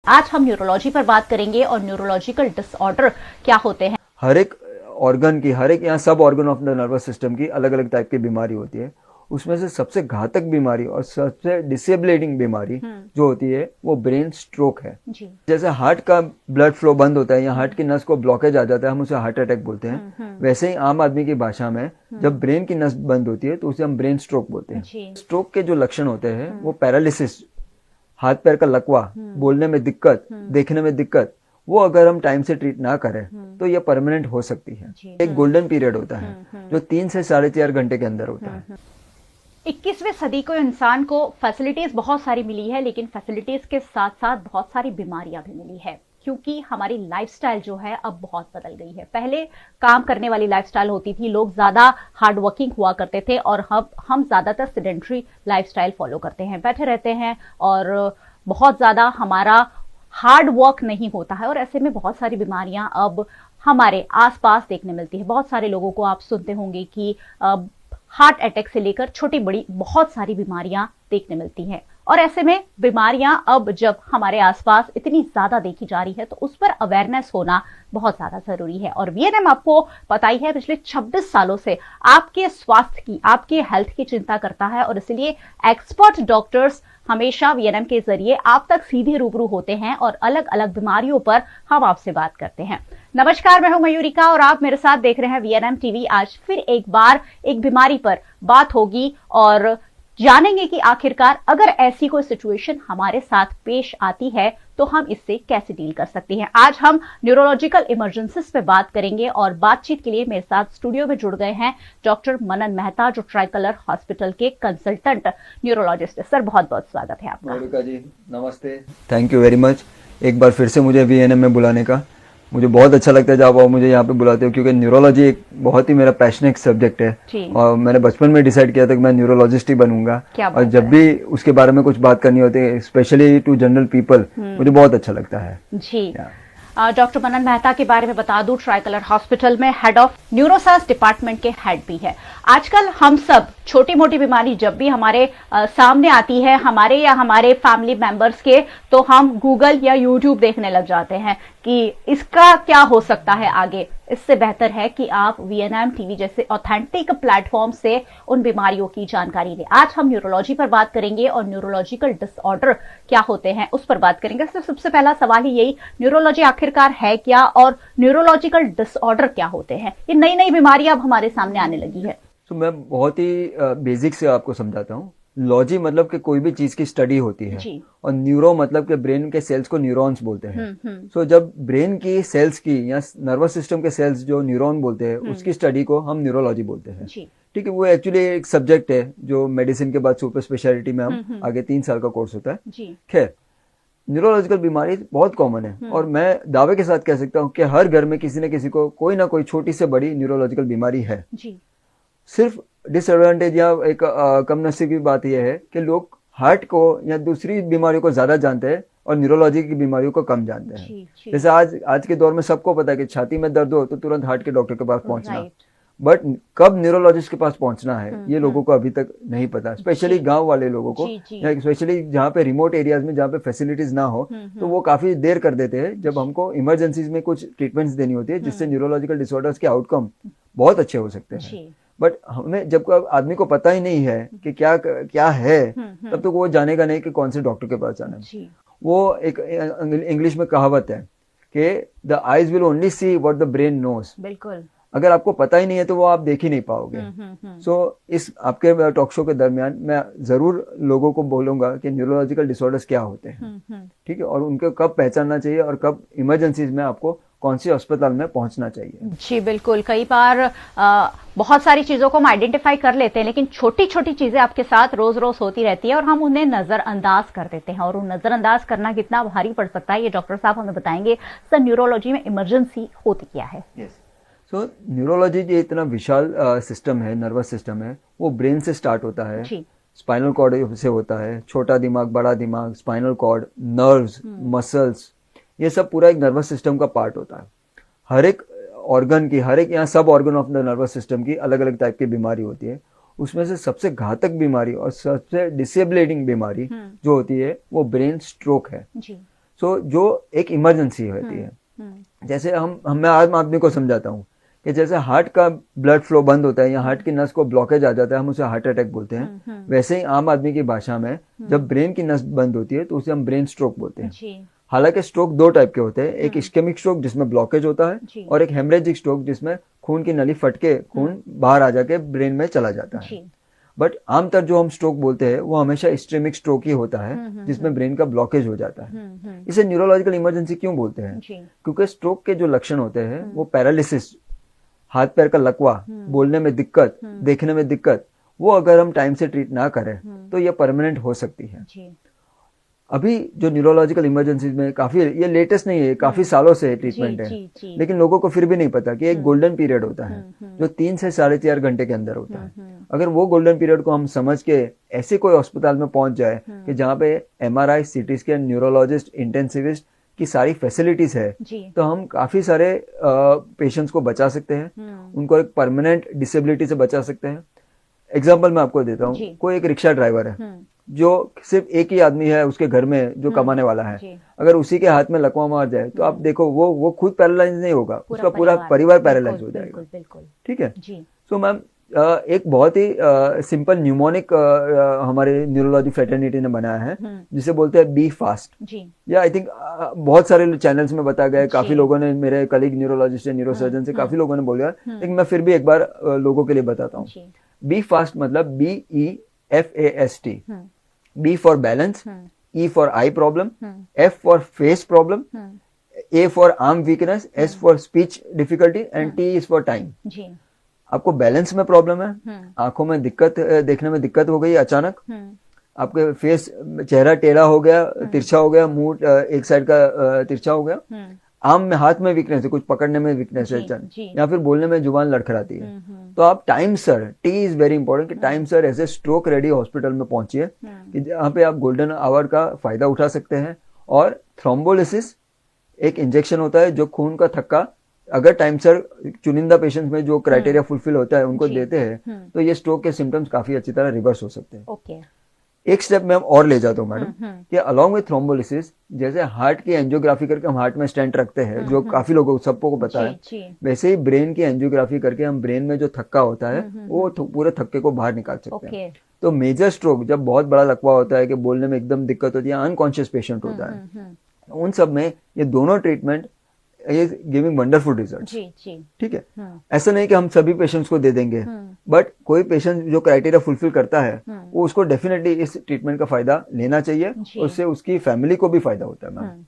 आज हम न्यूरोलॉजी पर बात करेंगे और न्यूरोलॉजिकल डिसऑर्डर क्या होते हैं। हर एक ऑर्गन की, हर एक यहाँ सब organ of the nervous system की अलग अलग टाइप की बीमारी होती है। उसमें से सबसे घातक बीमारी और सबसे डिसेबलेटिंग बीमारी जो होती है वो ब्रेन स्ट्रोक है। जैसे हार्ट का ब्लड फ्लो बंद होता है या हार्ट की नस को ब्लॉकेज आ जाता है, हम उसे हार्ट अटैक बोलते हैं। वैसे ही आम आदमी की भाषा में जब ब्रेन की नस बंद होती है तो उसे हम ब्रेन स्ट्रोक बोलते हैं। स्ट्रोक के जो लक्षण होते हैं वो पैरालिसिस, हाथ पैर का लकवा, बोलने में दिक्कत, देखने में दिक्कत, वो अगर हम टाइम से ट्रीट ना करें तो ये परमानेंट हो सकती है। एक गोल्डन पीरियड होता है जो 3 से 4.5 घंटे के अंदर होता है। 21वीं सदी को इंसान को फैसिलिटीज बहुत सारी मिली है, लेकिन फैसिलिटीज के साथ साथ बहुत सारी बीमारियां भी मिली है, क्योंकि हमारी लाइफस्टाइल जो है अब बहुत बदल गई है। पहले काम करने वाली लाइफस्टाइल होती थी, लोग ज्यादा हार्ड वर्किंग हुआ करते थे, और हम ज्यादातर सेडेंट्री लाइफस्टाइल फॉलो करते हैं, बैठे रहते हैं और बहुत ज्यादा हमारा हार्ड वर्क नहीं होता है। और ऐसे में बहुत सारी बीमारियां अब हमारे आसपास देखने मिलती है। बहुत सारे लोगों को आप सुनते होंगे कि हार्ट अटैक से लेकर छोटी बड़ी बहुत सारी बीमारियां देखने मिलती हैं। और ऐसे में बीमारियां अब जब हमारे आसपास इतनी ज्यादा देखी जा रही है तो उस पर अवेयरनेस होना बहुत ज्यादा जरूरी है। और वीएनएम आपको पता ही है, पिछले 26 सालों से आपके स्वास्थ्य की, आपके हेल्थ की चिंता करता है, और इसलिए एक्सपर्ट डॉक्टर्स हमेशा वीएनएम के जरिए आप तक सीधे रूबरू होते हैं और अलग अलग बीमारियों पर हम आपसे बात करते हैं। नमस्कार, मैं हूं मयूरिका और आप मेरे साथ देख रहे हैं वीएनएम टीवी। आज फिर एक बार एक बीमारी पर बात होगी और जानेंगे कि आखिरकार अगर ऐसी कोई सिचुएशन हमारे साथ पेश आती है तो हम इससे कैसे डील कर सकते हैं। आज हम न्यूरोलॉजिकल इमरजेंसीज पे बात करेंगे और बातचीत के लिए मेरे साथ स्टूडियो में जुड़ गए हैं डॉक्टर मनन मेहता, जो ट्राइकलर हॉस्पिटल के कंसल्टेंट न्यूरोलॉजिस्ट है। सर, बहुत बहुत स्वागत है आपका। मोनिका जी नमस्ते, थैंक यू वेरी मच एक बार फिर से मुझे वीएनएम में बुलाने का। मुझे बहुत अच्छा लगता है जब आप मुझे यहाँ पे बुलाते हो, क्योंकि न्यूरोलॉजी एक बहुत ही मेरा पैशनेट सब्जेक्ट है और मैंने बचपन में डिसाइड किया था कि मैं न्यूरोलॉजिस्ट ही बनूंगा। और जब भी उसके बारे में कुछ बात करनी होती है, स्पेशली टू जनरल पीपल, मुझे बहुत अच्छा लगता है जी। डॉक्टर मनन मेहता के बारे में बता दूं, ट्राइकलर हॉस्पिटल में हेड ऑफ न्यूरोसाइंस डिपार्टमेंट के हेड भी है। आजकल हम सब छोटी मोटी बीमारी जब भी हमारे सामने आती है, हमारे या हमारे फैमिली मेंबर्स के, तो हम गूगल या यूट्यूब देखने लग जाते हैं कि इसका क्या हो सकता है आगे। इससे बेहतर है कि आप वीएनएम टीवी जैसे ऑथेंटिक प्लेटफॉर्म से उन बीमारियों की जानकारी लें। आज हम न्यूरोलॉजी पर बात करेंगे और न्यूरोलॉजिकल डिसऑर्डर क्या होते हैं उस पर बात करेंगे। सबसे पहला सवाल ही यही, न्यूरोलॉजी आखिरकार है क्या और न्यूरोलॉजिकल डिसऑर्डर क्या होते हैं? ये नई नई बीमारियां अब हमारे सामने आने लगी है। तो मैं बहुत ही बेसिक से आपको समझाता हूँ। लॉजी मतलब कि कोई भी चीज की स्टडी होती है, और न्यूरो मतलब कि ब्रेन के सेल्स को न्यूरॉन्स बोलते हैं। सो जब ब्रेन की सेल्स की या नर्वस सिस्टम के सेल्स जो न्यूरॉन बोलते हैं उसकी स्टडी को हम न्यूरोलॉजी बोलते हैं। ठीक है, वो एक्चुअली एक सब्जेक्ट है जो मेडिसिन के बाद सुपर स्पेशलिटी में हम आगे 3 साल का कोर्स होता है। खैर, न्यूरोलॉजिकल बीमारी बहुत कॉमन है और मैं दावे के साथ कह सकता हूँ कि हर घर में किसी न किसी को कोई ना कोई छोटी से बड़ी न्यूरोलॉजिकल बीमारी है। सिर्फ डिसएडवांटेज या एक कम नसीब की बात यह है कि लोग हार्ट को या दूसरी बीमारियों को ज्यादा जानते हैं और न्यूरोलॉजी की बीमारियों को कम जानते हैं। जैसे आज के दौर में सबको पता है कि छाती में दर्द हो तो तुरंत हार्ट के डॉक्टर के पास पहुंचना, बट कब न्यूरोलॉजिस्ट के पास पहुंचना है ये लोगों को अभी तक नहीं पता। स्पेशली गांव वाले लोगों को, या स्पेशली जहाँ पे रिमोट एरियाज में जहाँ पे फैसिलिटीज ना हो, तो वो काफी देर कर देते हैं जब हमको इमरजेंसीज में कुछ ट्रीटमेंट्स देनी होती है, जिससे न्यूरोलॉजिकल डिसऑर्डर्स के आउटकम बहुत अच्छे हो सकते हैं। बट हमें जब आदमी को पता ही नहीं है कि क्या है, तब तो वो जानेगा नहीं कि कौन से डॉक्टर के पास जाना है। वो एक इंग्लिश में कहावत है कि the eyes will only see what the brain knows. बिल्कुल, अगर आपको पता ही नहीं है तो वो आप देख ही नहीं पाओगे। सो इस आपके टॉक शो के दरमियान मैं जरूर लोगों को बोलूंगा कि न्यूरोलॉजिकल डिसऑर्डर्स क्या होते हैं, ठीक है, और उनको कब पहचानना चाहिए और कब इमरजेंसीज में आपको कौन सी अस्पताल में पहुंचना चाहिए। जी बिल्कुल, कई बार बहुत सारी चीजों को हम आइडेंटिफाई कर लेते हैं, लेकिन छोटी छोटी चीजें आपके साथ रोज रोज होती रहती है और हम उन्हें नजरअंदाज कर देते हैं, और उन नजरअंदाज करना कितना भारी पड़ सकता है ये डॉक्टर साहब हमें बताएंगे। सर, न्यूरोलॉजी में इमरजेंसी होती क्या है? सो न्यूरोलॉजी ये इतना विशाल सिस्टम है, नर्वस सिस्टम है, वो ब्रेन से स्टार्ट होता है, स्पाइनल कॉर्ड से होता है, छोटा दिमाग, बड़ा दिमाग, स्पाइनल कॉर्ड, नर्व्स, मसल्स, ये सब पूरा एक नर्वस सिस्टम का पार्ट होता है। हर एक ऑर्गन की, हर एक यहाँ सब organ of the nervous system की अलग अलग टाइप की बीमारी होती है। उसमें से सबसे घातक बीमारी और सबसे डिसेबलेटिंग बीमारी जो होती है वो ब्रेन स्ट्रोक है। सो जो एक इमरजेंसी होती है, जैसे मैं आम आदमी को समझाता हूँ कि जैसे हार्ट का ब्लड फ्लो बंद होता है या हार्ट की नस को ब्लॉकेज आ जाता है, हम उसे हार्ट अटैक बोलते हैं। वैसे ही आम आदमी की भाषा में जब ब्रेन की नस बंद होती है तो उसे हम ब्रेन स्ट्रोक बोलते हैं। हालांकि स्ट्रोक दो टाइप के होते हैं, एक इस्केमिक स्ट्रोक जिसमें ब्लॉकेज होता है और एक हेमरेजिक स्ट्रोक जिसमें खून की नली फट के खून बाहर आ जाके ब्रेन में चला जाता है। बट आमतौर जो हम स्ट्रोक बोलते हैं वो हमेशा इस्केमिक स्ट्रोक ही होता है जिसमें ब्रेन का ब्लॉकेज हो जाता है। इसे न्यूरोलॉजिकल इमरजेंसी क्यों बोलते हैं? क्योंकि स्ट्रोक के जो लक्षण होते हैं वो पैरालिसिस, हाथ पैर का लकवा, बोलने में दिक्कत, देखने में दिक्कत, वो अगर हम टाइम से ट्रीट ना करें तो ये परमानेंट हो सकती है। अभी जो न्यूरोलॉजिकल इमरजेंसीज में काफी, ये लेटेस्ट नहीं है, काफी सालों से ट्रीटमेंट है, लेकिन लोगों को फिर भी नहीं पता कि एक गोल्डन पीरियड होता है जो 3 से 4.5 घंटे के अंदर होता है। अगर वो गोल्डन पीरियड को हम समझ के ऐसे कोई अस्पताल में पहुंच जाए कि जहाँ पे MRI, CT scan, neurologist, intensivist की सारी फैसिलिटीज है, तो हम काफी सारे पेशेंट्स को बचा सकते हैं, उनको एक परमानेंट डिसेबिलिटी से बचा सकते हैं। एग्जाम्पल मैं आपको देता हूँ, कोई एक रिक्शा ड्राइवर है जो सिर्फ एक ही आदमी है उसके घर में जो कमाने वाला है, अगर उसी के हाथ में लकवा मार जाए तो आप देखो वो खुद पैरालाइज नहीं होगा, उसका पूरा परिवार पैरालाइज हो जाएगा। ठीक है। सो मैम एक बहुत ही सिंपल न्यूमोनिक हमारे न्यूरोलॉजी फ्रेटर्निटी ने बनाया है जिसे बोलते हैं बी फास्ट। या आई थिंक बहुत सारे चैनल्स में बताया गया है, काफी लोगों ने, मेरे कलीग न्यूरोलॉजिस्ट है, न्यूरोसर्जन से काफी लोगों ने बोला, लेकिन मैं फिर भी एक बार लोगों के लिए बताता हूँ। बी फास्ट मतलब BEFAST, B for balance, E for eye problem, F for face problem, A for arm weakness, S for speech difficulty and T is for time। आपको बैलेंस में प्रॉब्लम है, आंखों में दिक्कत, देखने में दिक्कत हो गई अचानक, आपके फेस, चेहरा टेढ़ा हो गया, तिरछा हो गया, मुंह एक साइड का तिरछा हो गया, आर्म में, हाथ में वीकनेस है, कुछ पकड़ने में वीकनेस है या फिर बोलने में जुबान लड़खड़ाती है, तो आप time sir, T is very important कि टाइम सर ऐसे स्ट्रोक रेडी हॉस्पिटल में पहुंचिए कि जहाँ पे आप गोल्डन आवर का फायदा उठा सकते हैं। और थ्रोम्बोलिसिस एक इंजेक्शन होता है जो खून का थक्का, अगर टाइम सर चुनिंदा पेशेंट्स में जो क्राइटेरिया फुलफिल होता है उनको देते हैं तो ये स्ट्रोक के सिम्टम्स काफी अच्छी तरह रिवर्स हो सकते हैं। एक स्टेप में हम और ले जाता हूँ मैडम कि अलॉन्ग विथ थ्रोम्बोलिसिस, जैसे हार्ट की एंजियोग्राफी करके हम हार्ट में स्टेंट रखते हैं जो काफी लोगों सबको पता है, वैसे ही ब्रेन की एंजियोग्राफी करके हम ब्रेन में जो थक्का होता है वो पूरे थक्के को बाहर निकाल सकते हैं। तो मेजर स्ट्रोक जब बहुत बड़ा लकवा होता है कि बोलने में एकदम दिक्कत होती है, अनकॉन्शियस पेशेंट होता है, उन सब में ये दोनों treatment is giving wonderful result. ठीक है। ऐसा नहीं कि हम सभी पेशेंट्स को दे देंगे, बट कोई पेशेंट जो क्राइटेरिया फुलफिल करता है वो उसको डेफिनेटली इस ट्रीटमेंट का फायदा लेना चाहिए, उससे उसकी फैमिली को भी फायदा होता है मैम।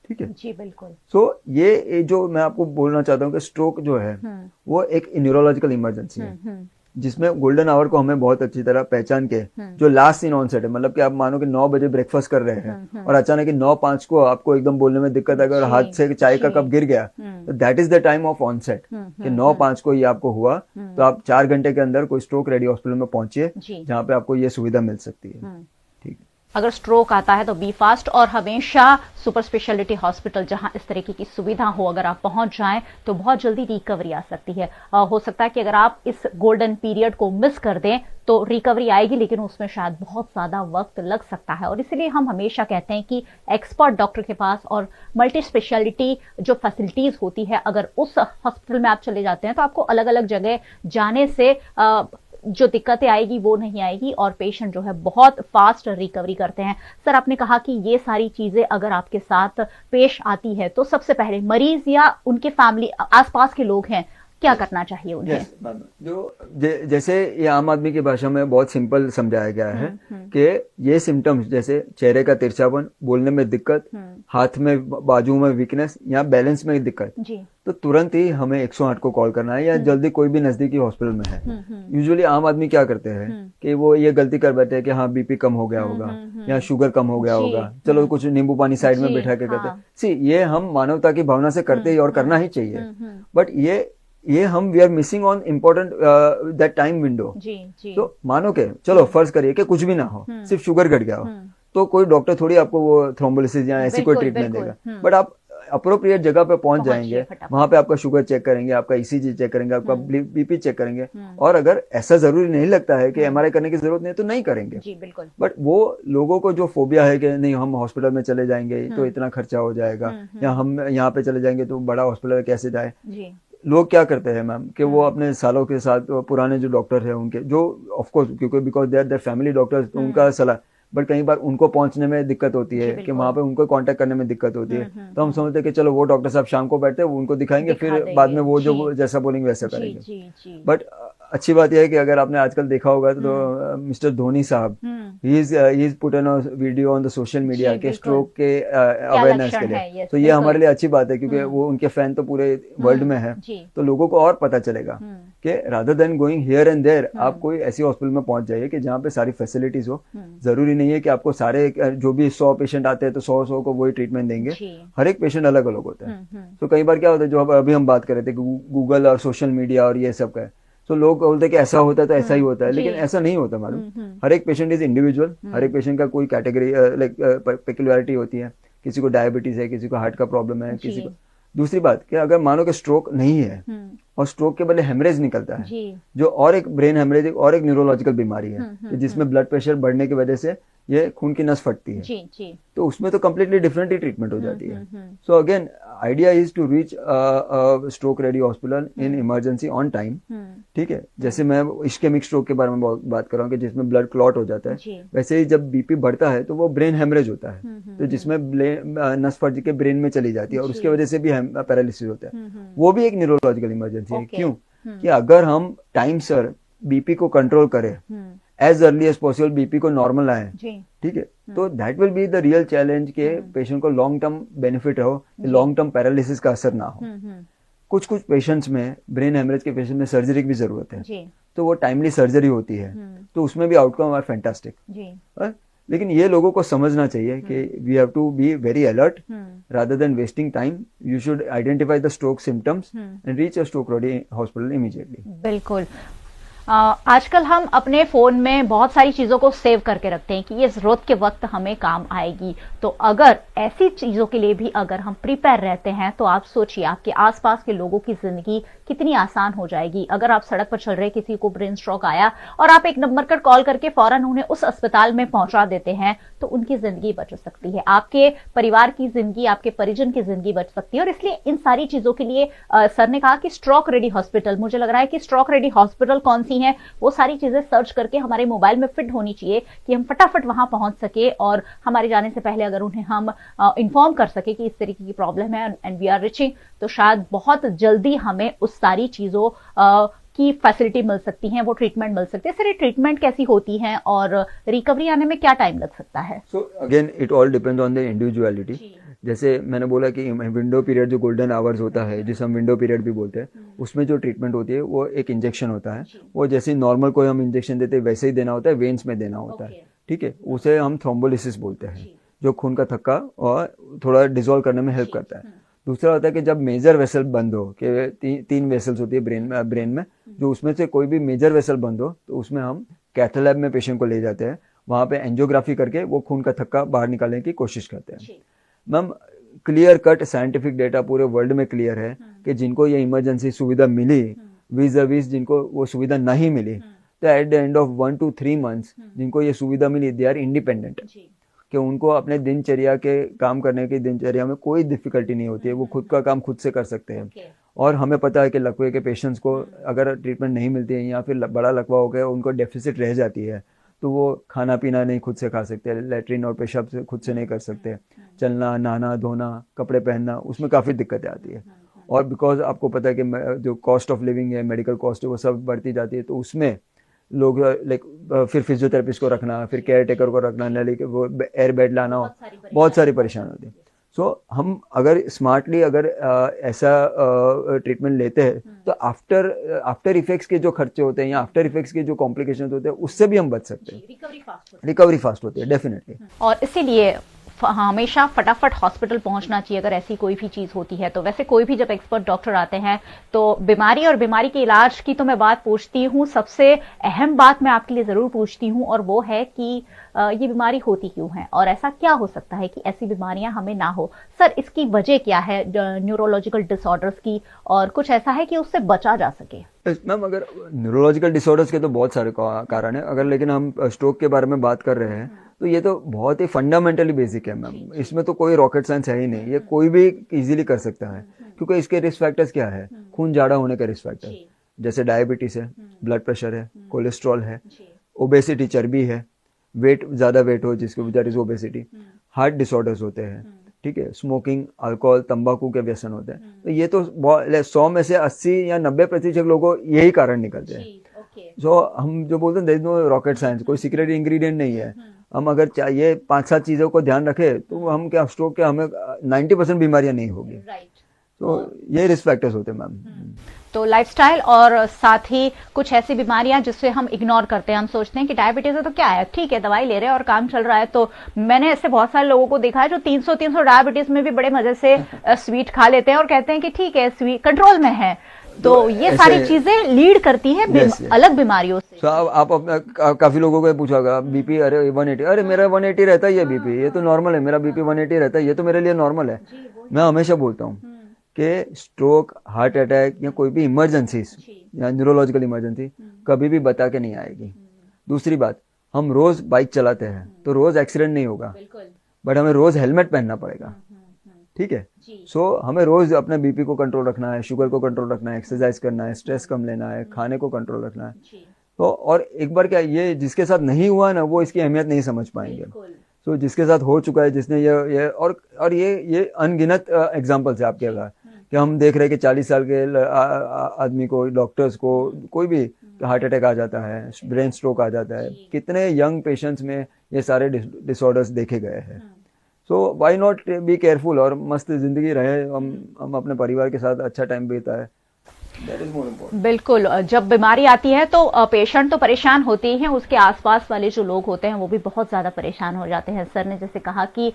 ठीक है जी, बिल्कुल। सो ये जो मैं आपको बोलना चाहता हूँ कि स्ट्रोक जो है वो एक न्यूरोलॉजिकल इमरजेंसी है जिसमें गोल्डन आवर को हमें बहुत अच्छी तरह पहचान के, जो लास्ट इन ऑनसेट है, मतलब कि आप मानो कि 9 बजे ब्रेकफास्ट कर रहे हैं और अचानक 9:05 को आपको एकदम बोलने में दिक्कत आ गई और हाथ से चाय का कप गिर गया, तो that is the time of onset कि 9:05 को ये आपको हुआ, तो आप 4 घंटे के अंदर कोई स्ट्रोक रेडी हॉस्पिटल में पहुंचिए जहाँ पे आपको ये सुविधा मिल सकती है। ठीक है। अगर स्ट्रोक आता है तो बी फास्ट और हमेशा सुपर स्पेशलिटी हॉस्पिटल जहां इस तरीके की सुविधा हो, अगर आप पहुंच जाएं तो बहुत जल्दी रिकवरी आ सकती है। हो सकता है कि अगर आप इस गोल्डन पीरियड को मिस कर दें तो रिकवरी आएगी, लेकिन उसमें शायद बहुत ज्यादा वक्त लग सकता है। और इसलिए हम हमेशा कहते हैं कि एक्सपर्ट डॉक्टर के पास और मल्टी स्पेशलिटी जो फैसिलिटीज होती है, अगर उस हॉस्पिटल में आप चले जाते हैं तो आपको अलग अलग जगह जाने से जो दिक्कतें आएगी वो नहीं आएगी और पेशेंट जो है बहुत फास्ट रिकवरी करते हैं। सर, आपने कहा कि ये सारी चीजें अगर आपके साथ पेश आती है तो सबसे पहले मरीज या उनके फैमिली, आसपास के लोग हैं, क्या करना चाहिए उन्हें? जो जैसे ये आम आदमी की भाषा में बहुत सिंपल समझाया गया है कि ये सिम्टम्स जैसे चेहरे का तिरछापन, बोलने में दिक्कत, हाथ में बाजू में वीकनेस या बैलेंस में दिक्कत, तो तुरंत ही हमें 108 को कॉल करना है या जल्दी कोई भी नजदीकी हॉस्पिटल में है। यूजुअली आम आदमी क्या करते हैं कि वो ये गलती कर बैठे हैं कि हाँ बीपी कम हो गया होगा या शुगर कम हो गया होगा, चलो कुछ नींबू पानी साइड में बैठा के करते हैं। सी, ये हम मानवता की भावना से करते ही और करना ही चाहिए, बट ये हम we are missing on important that time window. तो मानो के चलो फर्ज करिए कि कुछ भी ना हो, सिर्फ शुगर घट गया हो, तो कोई डॉक्टर थोड़ी आपको वो थ्रोम्बोलिसिस या ऐसी कोई ट्रीटमेंट देगा, बट आप अप्रोप्रिएट जगह पे पहुंच जाएंगे, वहां पे आपका शुगर चेक करेंगे, आपका ईसीजी चेक करेंगे, आपका बीपी चेक करेंगे, और अगर ऐसा जरूरी नहीं लगता है कि एमआरआई करने की जरूरत नहीं है तो नहीं करेंगे। जी बिल्कुल। बट वो लोगों को जो फोबिया है कि नहीं हम हॉस्पिटल में चले जाएंगे तो इतना खर्चा हो जाएगा, या हम यहाँ पे चले जाएंगे तो बड़ा हॉस्पिटल कैसे जाए। लोग क्या करते हैं मैम कि वो अपने सालों के साथ पुराने जो डॉक्टर है उनके, जो ऑफ कोर्स क्योंकि because they are their family doctors, तो उनका सलाह, बट कई बार उनको पहुंचने में दिक्कत होती है कि वहां पे उनको कांटेक्ट करने में दिक्कत होती है, तो हम समझते हैं कि चलो वो डॉक्टर साहब शाम को बैठते हैं, उनको दिखाएंगे, फिर बाद में वो जो जैसा बोलेंगे वैसा करेंगे। बट अच्छी बात यह है कि अगर आपने आजकल देखा होगा तो मिस्टर धोनी साहब, he is put an video on the social media के स्ट्रोक के अवेयरनेस के लिए, तो ये हमारे लिए अच्छी बात है क्योंकि वो उनके फैन तो पूरे वर्ल्ड में है, तो लोगों को और पता चलेगा कि rather than going here and there, आप कोई ऐसी हॉस्पिटल में पहुंच जाइए कि जहाँ पे सारी फैसिलिटीज हो। जरूरी नहीं है कि आपको सारे जो भी 100 पेशेंट आते हैं तो 100 को वही ट्रीटमेंट देंगे, हर एक पेशेंट अलग अलग होता है। तो कई बार क्या होता है, जो अभी हम बात कर रहे थे गूगल और सोशल मीडिया और ये सब का, तो लोग बोलते हैं कि ऐसा होता है तो ऐसा ही होता है, लेकिन ऐसा नहीं होता मैडम। हर एक पेशेंट इज इंडिविजुअल, हर एक पेशेंट का कोई कैटेगरी लाइक पेक्युलरिटी होती है, किसी को डायबिटीज है, किसी को हार्ट का प्रॉब्लम है, किसी को। दूसरी बात कि अगर मानो कि स्ट्रोक नहीं है और स्ट्रोक के बदले हेमरेज निकलता है, जो और एक ब्रेन हेमरेज और एक न्यूरोलॉजिकल बीमारी है जिसमें ब्लड प्रेशर बढ़ने की वजह से ये खून की नस फटती है, तो उसमें तो कम्प्लीटली डिफरेंट ही ट्रीटमेंट हो जाती है। So again idea is to reach stroke ready hospital in emergency on time. ठीक है, जैसे मैं इश्केमिक स्ट्रोक के बारे में बात कर रहा हूँ कि जिसमें ब्लड क्लॉट हो जाता है, वैसे ही जब बीपी बढ़ता है तो वो ब्रेन हेमरेज होता है, तो जिसमें नस फट के ब्रेन में चली जाती है और उसकी वजह से भी पैरालिसिस होता है। वो भी एक न्यूरोलॉजिकल इमरजेंसी है। क्यों? कि अगर हम टाइम सर बीपी को कंट्रोल करें, as early as possible BP को नॉर्मल लाएं, ठीक है, तो that will be the real challenge के पेशेंट को लॉन्ग टर्म बेनिफिट हो, लॉन्ग टर्म पैरालिसिस का असर ना हो। कुछ पेशेंट्स में, ब्रेन हेमरेज के पेशेंट में सर्जरी की भी जरूरत है, तो वो टाइमली सर्जरी होती है, तो उसमें भी आउटकम आर फैंटास्टिक। लेकिन ये लोगों को समझना चाहिए कि we have to be very alert rather than wasting time. You should identify the stroke symptoms and reach a stroke ready hospital immediately. बिल्कुल। आजकल हम अपने फोन में बहुत सारी चीजों को सेव करके रखते हैं कि ये जरूरत के वक्त हमें काम आएगी, तो अगर ऐसी चीजों के लिए भी अगर हम प्रिपेयर रहते हैं तो आप सोचिए आपके आसपास के लोगों की जिंदगी कितनी आसान हो जाएगी। अगर आप सड़क पर चल रहे, किसी को ब्रेन स्ट्रोक आया और आप एक नंबर पर कॉल करके फौरन उन्हें उस अस्पताल में पहुंचा देते हैं तो उनकी जिंदगी बच सकती है, आपके परिवार की जिंदगी, आपके परिजन की जिंदगी बच सकती है। और इसलिए इन सारी चीजों के लिए सर ने कहा कि स्ट्रोक रेडी हॉस्पिटल, मुझे लग रहा है कि स्ट्रोक रेडी हॉस्पिटल कौन सी है वो सारी चीजें सर्च करके हमारे मोबाइल में फिट होनी चाहिए कि हम फटाफट वहां पहुंच सके और हमारे जाने से पहले अगर उन्हें हम इन्फॉर्म कर सके कि इस तरीके की प्रॉब्लम है एंड वी आर रिचिंग, तो शायद बहुत जल्दी हमें उस सारी चीजों की फैसिलिटी मिल सकती है, वो ट्रीटमेंट मिल सकती है। सर ये ट्रीटमेंट कैसी होती है और रिकवरी आने में क्या टाइम लग सकता है? So again it all depend on the individuality. जैसे मैंने बोला कि विंडो पीरियड जो गोल्डन आवर्स होता है, जिसे हम विंडो पीरियड भी बोलते हैं, उसमें जो ट्रीटमेंट होती है वो एक इंजेक्शन होता है, वो जैसे नॉर्मल कोई हम इंजेक्शन देते हैं वैसे ही देना होता है, वेन्स में देना होता है। ठीक है, उसे हम थ्रोम्बोलिसिस बोलते हैं, जो खून का थक्का और थोड़ा डिसॉल्व करने में हेल्प करता है। दूसरा होता है कि जब मेजर वेसल बंद हो, कि तीन वेसल्स होती है ब्रेन में, जो उसमें से कोई भी मेजर वेसल बंद हो तो उसमें हम कैथ लैब में पेशेंट को ले जाते हैं, वहां पे एंजियोग्राफी करके वो खून का थक्का बाहर निकालने की कोशिश करते हैं। Ma'am clear cut scientific data पूरे वर्ल्ड में क्लियर है कि जिनको ये इमरजेंसी सुविधा मिली vis-a-vis जिनको वो सुविधा नहीं मिली, तो at the end of 1 to 3 months जिनको ये सुविधा मिली दे आर इंडिपेंडेंट, कि उनको अपने दिनचर्या के काम करने की दिनचर्या में कोई डिफिकल्टी नहीं होती है, वो खुद का काम खुद से कर सकते हैं। और हमें पता है कि लकवे के पेशेंट्स को अगर ट्रीटमेंट नहीं मिलती है या फिर बड़ा लकवा हो गया उनको डेफिसिट रह जाती है, तो वो खाना पीना नहीं खुद से खा सकते, लेटरिन और पेशाब से खुद से नहीं कर सकते, चलना, नहाना, धोना, कपड़े पहनना, उसमें काफ़ी दिक्कतें आती है। और बिकॉज आपको पता है कि जो कॉस्ट ऑफ लिविंग है, मेडिकल कॉस्ट है, वो सब बढ़ती जाती है, तो उसमें लोग लाइक फिर फिजियोथेरेपिस्ट को रखना, फिर केयर टेकर को रखना, वो एयर बेड लाना, बहुत सारी परेशानी होती है। सो हम अगर स्मार्टली अगर ऐसा ट्रीटमेंट लेते हैं तो आफ्टर इफेक्ट्स के जो खर्चे होते हैं या आफ्टर इफेक्ट्स के जो कॉम्प्लिकेशन होते हैं उससे भी हम बच सकते हैं। रिकवरी फास्ट होती है डेफिनेटली। और इसीलिए हमेशा फटाफट हॉस्पिटल पहुंचना चाहिए अगर ऐसी कोई भी चीज होती है। तो वैसे कोई भी जब एक्सपर्ट डॉक्टर आते हैं तो बीमारी और बीमारी के इलाज की तो मैं बात पूछती हूँ, सबसे अहम बात मैं आपके लिए जरूर पूछती हूँ और वो है कि ये बीमारी होती क्यों है और ऐसा क्या हो सकता है कि ऐसी बीमारियां हमें ना हो। सर, इसकी वजह क्या है न्यूरोलॉजिकल डिसऑर्डर्स की, और कुछ ऐसा है कि उससे बचा जा सके? मैम, अगर न्यूरोलॉजिकल डिसऑर्डर्स के तो बहुत सारे कारण है, अगर लेकिन हम स्ट्रोक के बारे में बात कर रहे हैं तो ये तो बहुत ही फंडामेंटली बेसिक है मैम। इसमें तो कोई रॉकेट साइंस है ही नहीं, ये कोई भी इजीली कर सकता है, क्योंकि इसके रिस्क फैक्टर्स क्या है? खून जाड़ा होने का रिस्क फैक्टर, जैसे डायबिटीज है, ब्लड प्रेशर है, कोलेस्ट्रॉल है, ओबेसिटी चर्बी है, वेट ज्यादा वेट हो जिसके that is obesity, heart disorders होते हैं, ठीक है, स्मोकिंग, अल्कोहल, तंबाकू के व्यसन होते हैं। तो ये तो 100 में से 80 या 90% लोगों को यही कारण निकलते हैं। सो हम जो बोलते हैं there is no rocket science, कोई सीक्रेट इंग्रेडिएंट नहीं है। हम अगर चाहिए 5-7 चीजों को ध्यान रखें तो हम क्या स्ट्रोक के हमें 90% बीमारियां नहीं होगी। तो ये रिस्क फैक्टर्स होते हैं मैम। तो लाइफस्टाइल और साथ ही कुछ ऐसी बीमारियां जिससे हम इग्नोर करते हैं, हम सोचते हैं कि डायबिटीज है तो क्या है, ठीक है दवाई ले रहे हैं और काम चल रहा है। तो मैंने ऐसे बहुत सारे लोगों को देखा है जो 300 डायबिटीज में भी बड़े मजे से स्वीट खा लेते हैं और कहते हैं कि ठीक है स्वीट कंट्रोल में है। तो ये सारी चीजें लीड करती है अलग बीमारियों से। तो आप अपना काफी लोगों को पूछा होगा बीपी, अरे 180, अरे मेरा 180 रहता है, ये बीपी ये तो नॉर्मल है, मेरा बीपी 180 रहता है, ये तो मेरे लिए नॉर्मल है। मैं हमेशा बोलता हूँ कि स्ट्रोक, हार्ट अटैक या कोई भी इमरजेंसी या न्यूरोलॉजिकल इमरजेंसी कभी भी बता के नहीं आएगी। दूसरी बात, हम रोज बाइक चलाते हैं तो रोज एक्सीडेंट नहीं होगा, बट हमें रोज हेलमेट पहनना पड़ेगा, ठीक है। सो हमें रोज अपने बीपी को कंट्रोल रखना है, शुगर को कंट्रोल रखना है, एक्सरसाइज करना है, स्ट्रेस कम लेना है, खाने को कंट्रोल रखना है। तो और एक बार क्या, ये जिसके साथ नहीं हुआ ना वो इसकी अहमियत नहीं समझ पाएंगे। सो जिसके साथ हो चुका है, जिसने ये और ये अनगिनत एग्जाम्पल्स है आपके पास कि हम देख रहे हैं कि 40 साल के आदमी को, डॉक्टर्स को, कोई भी हार्ट अटैक आ जाता है, ब्रेन स्ट्रोक आ जाता है। कितने यंग पेशेंट्स में ये सारे डिसऑर्डर्स देखे गए हैं। सो वाई नॉट बी केयरफुल और मस्त जिंदगी रहे, हम अपने परिवार के साथ अच्छा टाइम बिताए। बिल्कुल, जब बीमारी आती है तो पेशेंट तो परेशान होते ही हैं, उसके आसपास वाले जो लोग होते हैं वो भी बहुत ज्यादा परेशान हो जाते हैं। सर ने जैसे कहा कि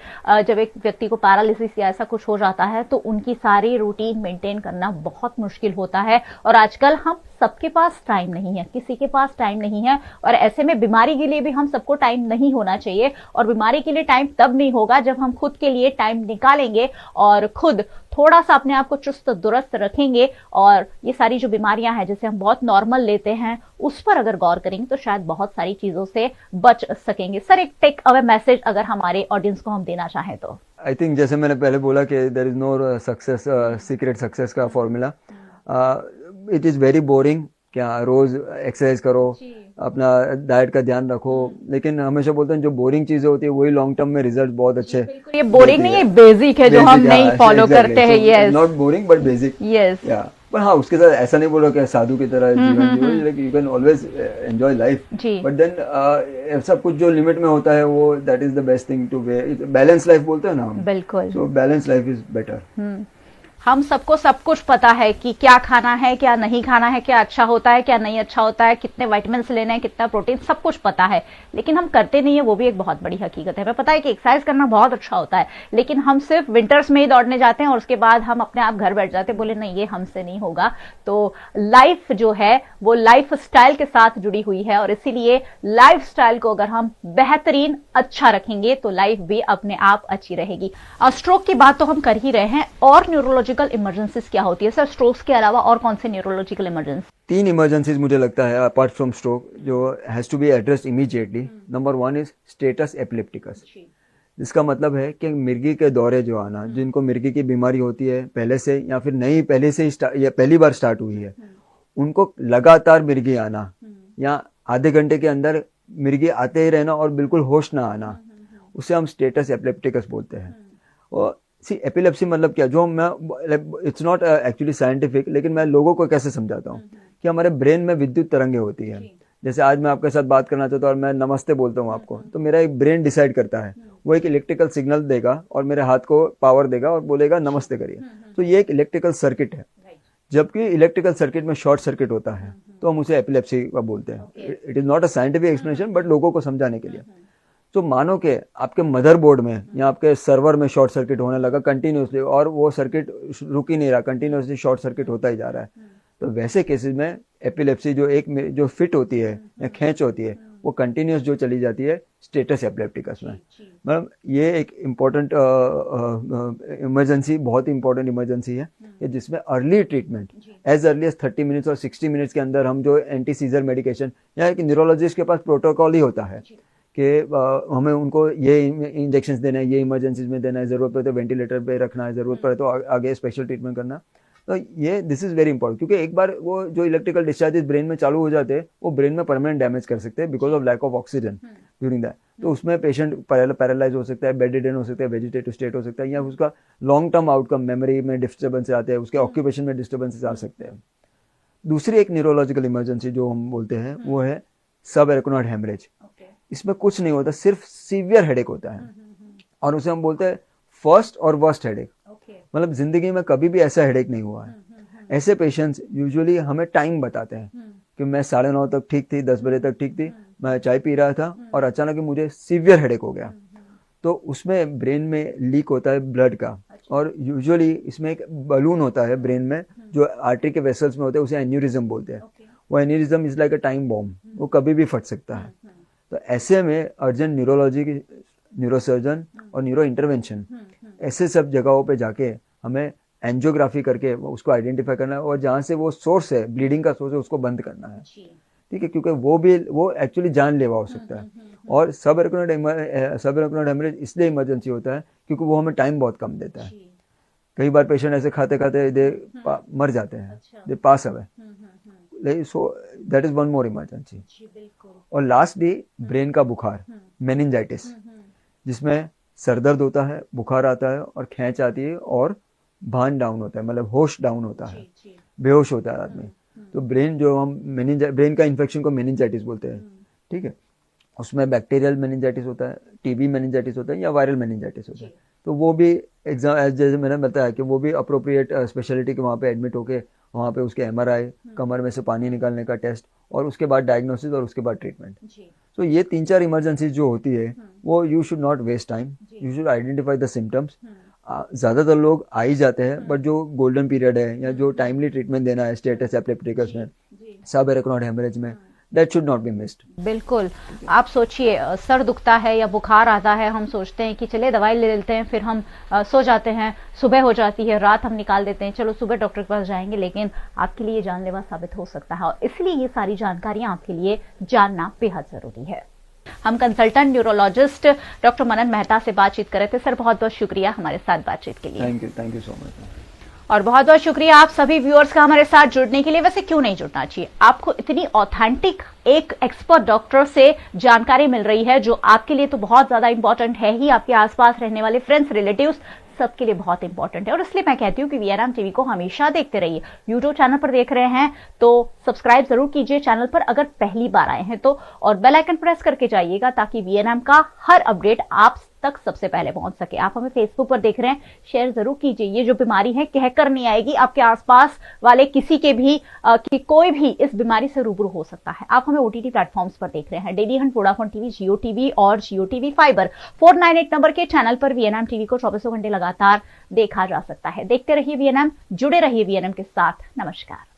जब एक व्यक्ति को पैरालिसिस या ऐसा कुछ हो जाता है तो उनकी सारी रूटीन मेंटेन करना बहुत मुश्किल होता है, और आजकल हम सबके पास टाइम नहीं है, किसी के पास टाइम नहीं है, और ऐसे में बीमारी के लिए भी हम सबको टाइम नहीं होना चाहिए। और बीमारी के लिए टाइम तब नहीं होगा जब हम खुद के लिए टाइम निकालेंगे और खुद थोड़ा सा अपने आप को चुस्त दुरुस्त रखेंगे, और ये सारी जो बीमारियां हैं जिसे हम बहुत नॉर्मल लेते हैं उस पर अगर गौर करेंगे तो शायद बहुत सारी चीजों से बच सकेंगे। सर, एक टेक अवे मैसेज अगर हमारे ऑडियंस को हम देना चाहें तो? आई थिंक जैसे मैंने पहले बोला कि there is no success, secret success का formula. It is very boring, क्या रोज एक्सरसाइज करो, अपना डाइट का ध्यान रखो, लेकिन हमेशा बोलते हैं जो बोरिंग चीजें होती है वही लॉन्ग टर्म में रिजल्ट बहुत अच्छे। ये बोरिंग नहीं, ये बेसिक है जो हम नहीं फॉलो करते हैं। Yes, not boring but basic. Yes, या पर हाँ, उसके साथ ऐसा नहीं बोलो कि साधु की तरह जीवन जियो, like you can always enjoy life, but then सब कुछ जो लिमिट में होता है वो that is the best thing to balance life बोलते हैं ना हम। बिल्कुल, so balance life is better. हम सबको सब कुछ पता है कि क्या खाना है, क्या नहीं खाना है, क्या अच्छा होता है, क्या नहीं अच्छा होता है, कितने विटामिन्स लेने हैं, कितना प्रोटीन, सब कुछ पता है, लेकिन हम करते नहीं है। वो भी एक बहुत बड़ी हकीकत है। हमें पता है कि एक्सरसाइज करना बहुत अच्छा होता है, लेकिन हम सिर्फ विंटर्स में ही दौड़ने जाते हैं और उसके बाद हम अपने आप घर बैठ जाते हैं, बोले नहीं ये हमसे नहीं होगा। तो लाइफ जो है वो लाइफ स्टाइल के साथ जुड़ी हुई है, और इसीलिए लाइफ स्टाइल को अगर हम बेहतरीन अच्छा रखेंगे तो लाइफ भी अपने आप अच्छी रहेगी। स्ट्रोक की बात तो हम कर ही रहे हैं, और न्यूरोलॉजिकल इमरजेंसीज क्या होती है सर? स्ट्रोक्स के अलावा और कौन से न्यूरोलॉजिकल इमरजेंसी? 3 इमरजेंसीज मुझे लगता है अपार्ट फ्रॉम स्ट्रोक जो has to be addressed immediately. Number 1 is status epilepticus, जिसका मतलब है कि मिर्गी के दौरे जो आना, जिनको मिर्गी की बीमारी होती है पहले से या फिर नहीं पहले से या पहली बार स्टार्ट हुई है, उनको लगातार मिर्गी आना या आधे घंटे के अंदर मिर्गी आते ही रहना और बिल्कुल होश ना आना, उसे हम स्टेटस एपिलेप्टिकस बोलते हैं। और सी एपिलेप्सी मतलब क्या, जो मैं इट्स नॉट एक्चुअली साइंटिफिक, लेकिन मैं लोगों को कैसे समझाता हूँ कि हमारे ब्रेन में विद्युत तरंगें होती है। जैसे आज मैं आपके साथ बात करना चाहता हूँ और मैं नमस्ते बोलता हूँ आपको, तो मेरा एक ब्रेन डिसाइड करता है, वो एक इलेक्ट्रिकल सिग्नल देगा और मेरे हाथ को पावर देगा और बोलेगा नमस्ते करिए। तो ये एक इलेक्ट्रिकल सर्किट है। जबकि इलेक्ट्रिकल सर्किट में शॉर्ट सर्किट होता है तो हम उसे एपिलेप्सी का बोलते हैं। It is not a scientific explanation, but लोगों को समझाने के लिए। तो मानो कि आपके मदरबोर्ड में या आपके सर्वर में शॉर्ट सर्किट होने लगा कंटिन्यूसली, और वो सर्किट रुक ही नहीं रहा, कंटिन्यूसली शॉर्ट सर्किट होता ही जा रहा है। तो वैसे केसेस में एपिलेप्सी जो फिट होती है या खींच होती है, वो कंटिन्यूस जो चली जाती है स्टेटस एपिलेप्टिकस में। मतलब ये एक इम्पोर्टेंट इमरजेंसी, बहुत ही इंपॉर्टेंट इमरजेंसी है कि जिसमें early treatment as early as 30 minutes और 60 मिनट्स के अंदर हम जो एंटी सीजर मेडिकेशन, या एक न्यूरोलॉजिस्ट के पास प्रोटोकॉल ही होता है कि हमें उनको ये इंजेक्शन देना है, ये इमरजेंसीज में देना है, ज़रूरत पड़े तो वेंटिलेटर पे रखना है, ज़रूरत पड़े तो आगे स्पेशल ट्रीटमेंट करना। तो ये दिस इज़ वेरी इंपॉर्टेंट, क्योंकि एक बार वो जो इलेक्ट्रिकल डिस्चार्जेस ब्रेन में चालू हो जाते हैं वो ब्रेन में परमानेंट डैमेज कर सकते हैं because of lack of oxygen during that. तो उसमें पेशेंट पैरालाइज हो सकता है, बेडरिडन हो सकता है, वेजिटेटिव स्टेट हो सकता है, या उसका लॉन्ग टर्म आउटकम मेमोरी में डिस्टर्बेंस आते हैं, उसके ऑक्यूपेशन में डिस्टर्बेंसेस आ सकते हैं। दूसरी एक न्यूरोलॉजिकल इमरजेंसी जो हम बोलते हैं वो है सब एरेक्नोइड हेमरेज। इसमें कुछ नहीं होता, सिर्फ सीवियर हेडेक होता है और उसे हम बोलते हैं फर्स्ट और वर्स्ट हेडेक। मतलब जिंदगी में कभी भी ऐसा हेडेक नहीं हुआ है। ऐसे पेशेंट्स यूजुअली हमें टाइम बताते हैं कि मैं 9:30 तक ठीक थी, 10 बजे तक ठीक थी, मैं चाय पी रहा था और अचानक मुझे सीवियर हेडेक हो गया। तो उसमें ब्रेन में लीक होता है ब्लड का, और यूजुअली इसमें एक बलून होता है ब्रेन में जो आर्टरी के वेसल्स में होते हैं, उसे एन्यूरिज्म बोलते हैं। वो aneurysm is like a time bomb, वो कभी भी फट सकता है। तो ऐसे में अर्जेंट न्यूरोलॉजी की, न्यूरोसर्जन और न्यूरो इंटरवेंशन ऐसे सब जगहों पे जाके हमें एंजियोग्राफी करके उसको आइडेंटिफाई करना है, और जहाँ से वो सोर्स है, ब्लीडिंग का सोर्स है, उसको बंद करना है। ठीक है, क्योंकि वो एक्चुअली जानलेवा हो सकता है। और सब एरेक्नोइड हेमरेज इसलिए इमरजेंसी होता है क्योंकि वो हमें टाइम बहुत कम देता है। कई बार पेशेंट ऐसे खाते खाते मर जाते हैं, they pass away. So that is one more emergency. और लास्टली ब्रेन का बुखार, मेनिंजाइटिस, जिसमें सर दर्द होता है, बुखार आता है और खींच आती है और भान डाउन होता है, मतलब होश डाउन होता है, बेहोश होता है आदमी। तो ब्रेन जो हम ब्रेन का इन्फेक्शन को मेनिंजाइटिस बोलते हैं। ठीक है, उसमें बैक्टीरियल मेनिंजाइटिस होता है, टीबी मेनिंजाइटिस होता है, या वायरल मेनिंजाइटिस होता है। तो वो भी एग्जाम जैसे मैंने बताया कि वो भी अप्रोप्रिएट स्पेशलिटी के वहाँ पे एडमिट होके वहाँ पे उसके MRI, कमर में से पानी निकालने का टेस्ट, और उसके बाद डायग्नोसिस और उसके बाद ट्रीटमेंट। तो ये 3-4 इमरजेंसी जो होती है वो you should not waste time, you should identify the symptoms. ज़्यादातर लोग आ ही जाते हैं, बट जो गोल्डन पीरियड है या जो टाइमली ट्रीटमेंट देना है स्टेटस एपिलेप्टिकस में, सब एरेक्नोइड हेमरेज में, that should not be missed. बिल्कुल। आप सोचिए, सर दुखता है या बुखार आता है, हम सोचते हैं कि चले दवाई ले लेते हैं, फिर हम सो जाते हैं, सुबह हो जाती है, रात हम निकाल देते हैं, चलो सुबह डॉक्टर के पास जाएंगे, लेकिन आपके लिए जानलेवा साबित हो सकता है। और इसलिए ये सारी जानकारियां आपके लिए जानना बेहद जरूरी है। हम कंसल्टेंट न्यूरोलॉजिस्ट डॉक्टर मनन मेहता से बातचीत कर रहे थे। सर, बहुत बहुत शुक्रिया हमारे साथ बातचीत के लिए। Thank you so much. और बहुत बहुत शुक्रिया आप सभी व्यूअर्स का हमारे साथ जुड़ने के लिए। वैसे क्यों नहीं जुड़ना चाहिए, आपको इतनी ऑथेंटिक एक एक्सपर्ट डॉक्टर से जानकारी मिल रही है जो आपके लिए तो बहुत ज्यादा इंपॉर्टेंट है ही, आपके आसपास रहने वाले फ्रेंड्स, रिलेटिव्स सबके लिए बहुत इंपॉर्टेंट है। और इसलिए मैं कहती हूँ कि वीएनएम टीवी को हमेशा देखते रहिए। यूट्यूब चैनल पर देख रहे हैं तो सब्सक्राइब जरूर कीजिए चैनल पर, अगर पहली बार आए हैं तो, और बेल आइकन प्रेस करके जाइएगा ताकि वीएनएम का हर अपडेट आप तक सबसे पहले पहुंच सके। आप हमें फेसबुक पर देख रहे हैं, शेयर जरूर कीजिए। ये जो बीमारी है कहकर नहीं आएगी, आपके आसपास वाले किसी के भी कि कोई भी इस बीमारी से रूबरू हो सकता है। आप हमें ओटीटी प्लेटफॉर्म्स पर देख रहे हैं, डेली हंट, वोडाफोन टीवी, जियो टीवी और जियो टीवी फाइबर। 498 नंबर के चैनल पर वीएनएम टीवी को 24 घंटे लगातार देखा जा सकता है। देखते रहिए वीएनएम, जुड़े रहिए वीएनएम के साथ। नमस्कार।